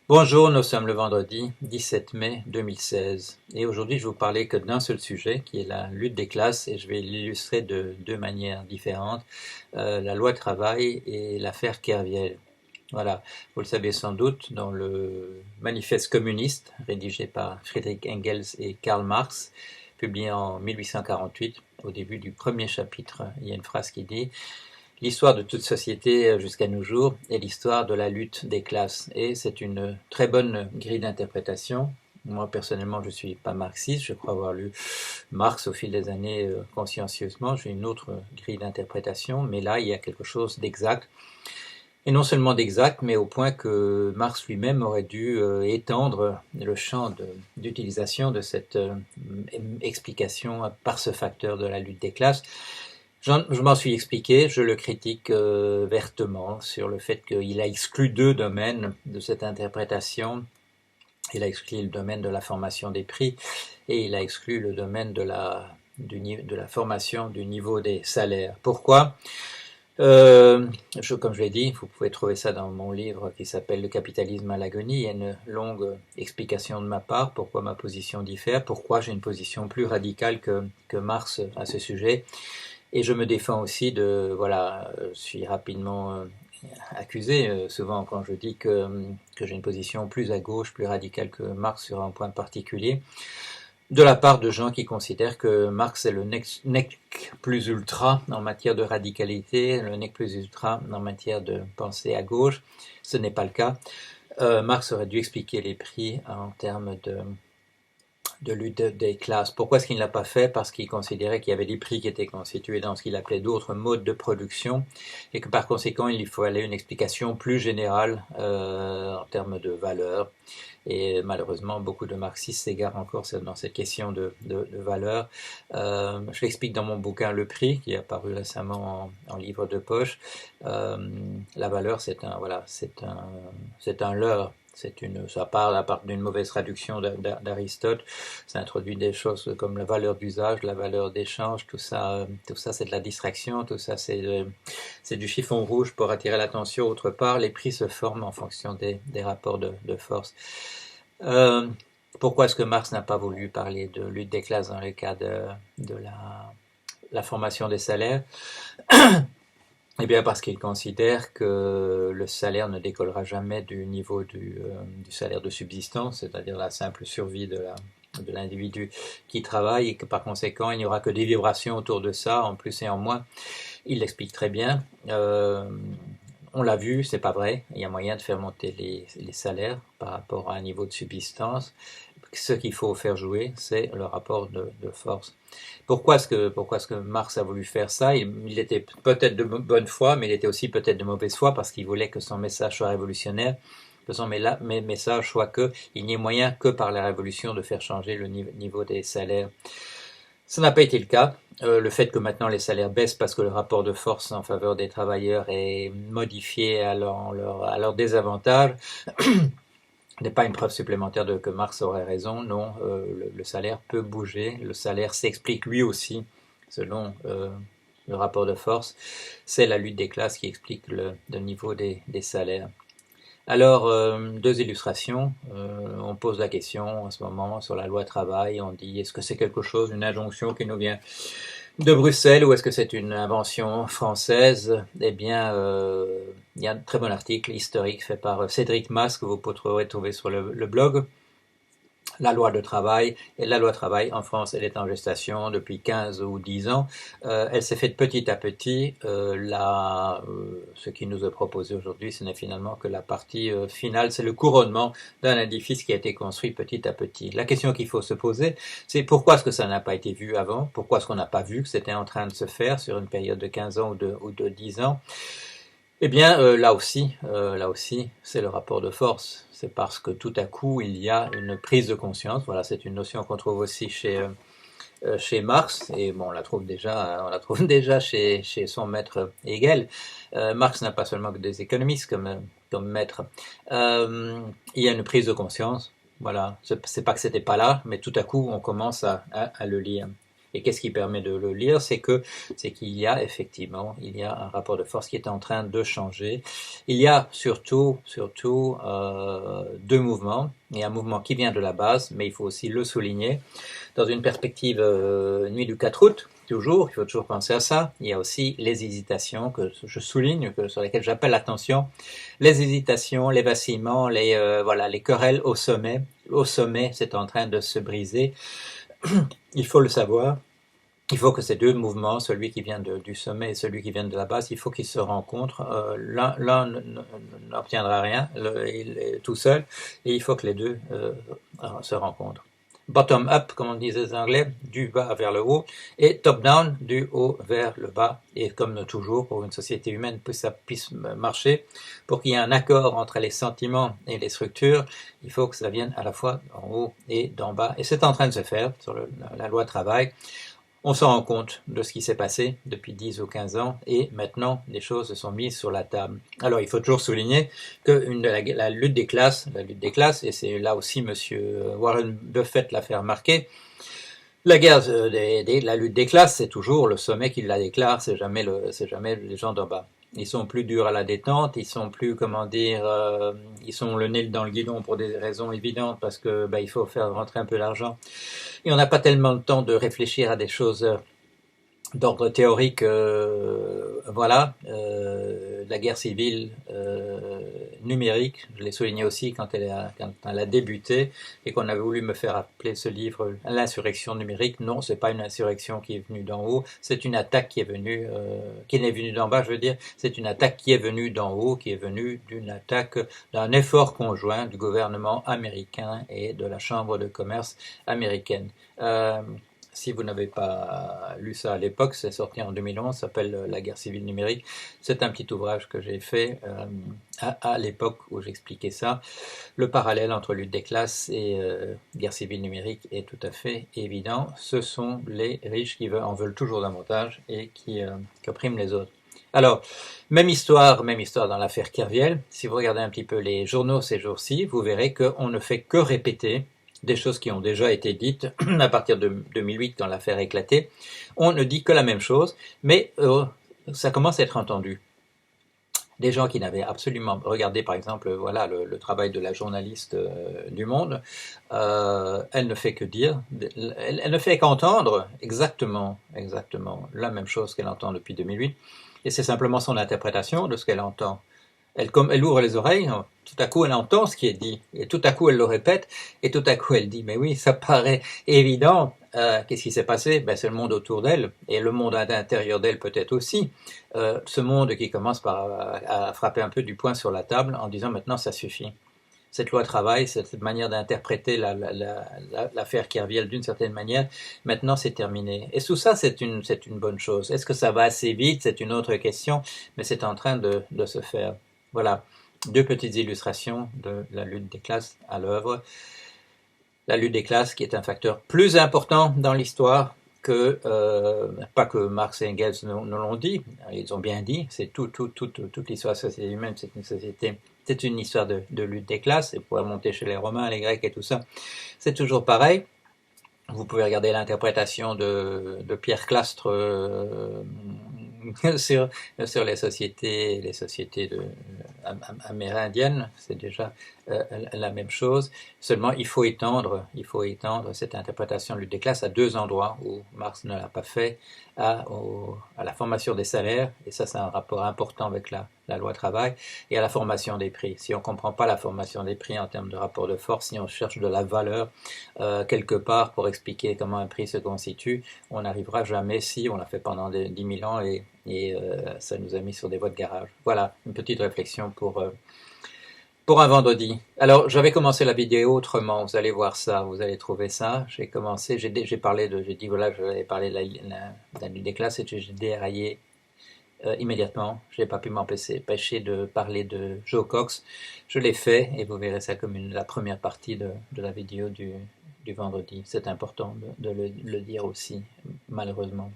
Bonjour, nous sommes le vendredi 17 mai 2016 et aujourd'hui je vais vous parler que d'un seul sujet qui est la lutte des classes et je vais l'illustrer de deux manières différentes, la loi travail et l'affaire Kerviel. Voilà, vous le savez sans doute, dans le manifeste communiste rédigé par Friedrich Engels et Karl Marx, publié en 1848, au début du premier chapitre, il y a une phrase qui dit l'histoire de toute société jusqu'à nos jours est l'histoire de la lutte des classes et c'est une très bonne grille d'interprétation. Moi personnellement je ne suis pas marxiste, je crois avoir lu Marx au fil des années consciencieusement, j'ai une autre grille d'interprétation, mais là il y a quelque chose d'exact. Et non seulement d'exact, mais au point que Marx lui-même aurait dû étendre le champ d'utilisation de cette explication par ce facteur de la lutte des classes. Je m'en suis expliqué, je le critique vertement sur le fait qu'il a exclu deux domaines de cette interprétation. Il a exclu le domaine de la formation des prix et il a exclu le domaine de la formation du niveau des salaires. Pourquoi comme je l'ai dit, vous pouvez trouver ça dans mon livre qui s'appelle Le capitalisme à l'agonie. Il y a une longue explication de ma part, pourquoi ma position diffère, pourquoi j'ai une position plus radicale que Marx à ce sujet. Et je me défends aussi je suis rapidement accusé souvent quand je dis que j'ai une position plus à gauche, plus radicale que Marx sur un point particulier, de la part de gens qui considèrent que Marx est le nec plus ultra en matière de radicalité, le nec plus ultra en matière de pensée à gauche. Ce n'est pas le cas. Marx aurait dû expliquer les prix en termes de lutte des classes. Pourquoi est-ce qu'il ne l'a pas fait? Parce qu'il considérait qu'il y avait des prix qui étaient constitués dans ce qu'il appelait d'autres modes de production et que par conséquent il fallait une explication plus générale en termes de valeur. Et malheureusement, beaucoup de marxistes s'égarent encore dans cette question de valeur. Je l'explique dans mon bouquin Le Prix, qui est apparu récemment en livre de poche. La valeur, c'est un leurre. Ça part à part d'une mauvaise traduction d'Aristote. Ça introduit des choses comme la valeur d'usage, la valeur d'échange, tout ça c'est de la distraction, tout ça c'est du chiffon rouge pour attirer l'attention autre part. Les prix se forment en fonction des rapports de force. Euh, Pourquoi est-ce que Marx n'a pas voulu parler de lutte des classes dans le cas de la formation des salaires? Eh bien parce qu'il considère que le salaire ne décollera jamais du niveau du salaire de subsistance, c'est-à-dire la simple survie de l'individu qui travaille, et que par conséquent il n'y aura que des vibrations autour de ça, en plus et en moins. Il l'explique très bien. On l'a vu, c'est pas vrai. Il y a moyen de faire monter les salaires par rapport à un niveau de subsistance. Ce qu'il faut faire jouer, c'est le rapport de force. Pourquoi est-ce que Marx a voulu faire ça? Il était peut-être de bonne foi, mais il était aussi peut-être de mauvaise foi parce qu'il voulait que son message soit révolutionnaire, que son message soit qu'il n'y ait moyen que par la révolution de faire changer le niveau des salaires. Ça n'a pas été le cas. Le fait que maintenant les salaires baissent parce que le rapport de force en faveur des travailleurs est modifié à leur désavantage n'est pas une preuve supplémentaire que Marx aurait raison. Non, le salaire peut bouger. Le salaire s'explique lui aussi selon le rapport de force. C'est la lutte des classes qui explique le niveau des salaires. Alors, deux illustrations. On pose la question en ce moment sur la loi travail. On dit, est-ce que c'est quelque chose, une injonction qui nous vient de Bruxelles ou est-ce que c'est une invention française? Eh bien, il y a un très bon article historique fait par Cédric Mas que vous pourrez trouver sur le blog. La loi de travail, et la loi travail en France, elle est en gestation depuis 15 ou 10 ans. Elle s'est faite petit à petit. Ce qui nous est proposé aujourd'hui, ce n'est finalement que la partie finale, c'est le couronnement d'un édifice qui a été construit petit à petit. La question qu'il faut se poser, c'est pourquoi est-ce que ça n'a pas été vu avant? Pourquoi est-ce qu'on n'a pas vu que c'était en train de se faire sur une période de 15 ans ou de 10 ans? Eh bien, là aussi, c'est le rapport de force. C'est parce que tout à coup, il y a une prise de conscience. Voilà, c'est une notion qu'on trouve aussi chez Marx, et bon, on la trouve déjà chez son maître Hegel. Marx n'a pas seulement que des économistes comme maître. Il y a une prise de conscience. Voilà, c'est pas que c'était pas là, mais tout à coup, on commence à le lire. Et qu'est-ce qui permet de le lire? C'est qu'il y a effectivement, il y a un rapport de force qui est en train de changer. Il y a surtout deux mouvements. Il y a un mouvement qui vient de la base, mais il faut aussi le souligner. Dans une perspective nuit du 4 août, toujours, il faut toujours penser à ça. Il y a aussi les hésitations que je souligne, sur lesquelles j'appelle l'attention. Les hésitations, les vacillements, les querelles au sommet. Au sommet, c'est en train de se briser. Il faut le savoir. Il faut que ces deux mouvements, celui qui vient du sommet et celui qui vient de la base, il faut qu'ils se rencontrent. L'un n'obtiendra rien tout seul, et il faut que les deux se rencontrent. Bottom up, comme on disait les Anglais, du bas vers le haut, et top down, du haut vers le bas. Et comme toujours, pour une société humaine, pour que ça puisse marcher, pour qu'il y ait un accord entre les sentiments et les structures, il faut que ça vienne à la fois d'en haut et d'en bas. Et c'est en train de se faire sur la loi travail. On se rend compte de ce qui s'est passé depuis 10 ou 15 ans et maintenant les choses se sont mises sur la table. Alors il faut toujours souligner que la lutte des classes, et c'est là aussi monsieur Warren Buffett l'a fait remarquer, la lutte des classes, c'est toujours le sommet qui la déclare, c'est jamais les gens d'en bas. Ils sont plus durs à la détente, ils sont plus, ils sont le nez dans le guidon pour des raisons évidentes parce que il faut faire rentrer un peu d'argent. Et on n'a pas tellement le temps de réfléchir à des choses d'ordre théorique, la guerre civile numérique, je l'ai souligné aussi quand elle a débuté et qu'on avait voulu me faire appeler ce livre l'insurrection numérique. Non, c'est pas une insurrection qui est venue d'en haut, c'est une attaque qui n'est venue d'en bas, je veux dire, c'est une attaque qui est venue d'en haut, qui est venue d'un effort conjoint du gouvernement américain et de la Chambre de commerce américaine. Si vous n'avez pas lu ça à l'époque, c'est sorti en 2011, ça s'appelle La guerre civile numérique. C'est un petit ouvrage que j'ai fait à l'époque où j'expliquais ça. Le parallèle entre lutte des classes et guerre civile numérique est tout à fait évident. Ce sont les riches qui en veulent toujours davantage et qui oppriment les autres. Alors, même histoire dans l'affaire Kerviel. Si vous regardez un petit peu les journaux ces jours-ci, vous verrez qu'on ne fait que répéter des choses qui ont déjà été dites à partir de 2008 quand l'affaire a éclaté. On ne dit que la même chose, mais ça commence à être entendu. Des gens qui n'avaient absolument regardé, par exemple, le travail de la journaliste du Monde, elle ne fait que dire, elle ne fait qu'entendre exactement la même chose qu'elle entend depuis 2008, et c'est simplement son interprétation de ce qu'elle entend. Elle ouvre les oreilles, tout à coup elle entend ce qui est dit, et tout à coup elle le répète, et tout à coup elle dit, mais oui, ça paraît évident, qu'est-ce qui s'est passé? C'est le monde autour d'elle, et le monde à l'intérieur d'elle peut-être aussi, ce monde qui commence à frapper un peu du poing sur la table en disant maintenant ça suffit. Cette loi travail, cette manière d'interpréter l'affaire Kerviel d'une certaine manière, maintenant c'est terminé. Et tout ça, c'est une bonne chose. Est-ce que ça va assez vite? C'est une autre question, mais c'est en train de se faire. Voilà, deux petites illustrations de la lutte des classes à l'œuvre. La lutte des classes qui est un facteur plus important dans l'histoire que, pas que Marx et Engels ne l'ont dit, ils ont bien dit, c'est toute l'histoire de la société humaine, c'est une histoire de lutte des classes, et pour remonter chez les Romains, les Grecs et tout ça, c'est toujours pareil. Vous pouvez regarder l'interprétation de Pierre Clastre sur les sociétés amérindiennes, c'est déjà la même chose. Seulement, il faut étendre cette interprétation de lutte des classes à deux endroits où Marx ne l'a pas fait, à la formation des salaires, et ça c'est un rapport important avec la loi travail, et à la formation des prix. Si on ne comprend pas la formation des prix en termes de rapport de force, si on cherche de la valeur quelque part pour expliquer comment un prix se constitue, on n'arrivera jamais, si on l'a fait pendant 10 000 ans et ça nous a mis sur des voies de garage. Voilà, une petite réflexion pour un vendredi. Alors, j'avais commencé la vidéo autrement, vous allez voir ça, vous allez trouver ça. J'ai dit voilà, j'avais parlé de la lutte des classes et j'ai déraillé immédiatement. Je n'ai pas pu m'empêcher de parler de Joe Cox. Je l'ai fait et vous verrez ça comme la première partie de la vidéo du vendredi. C'est important de le dire aussi, malheureusement.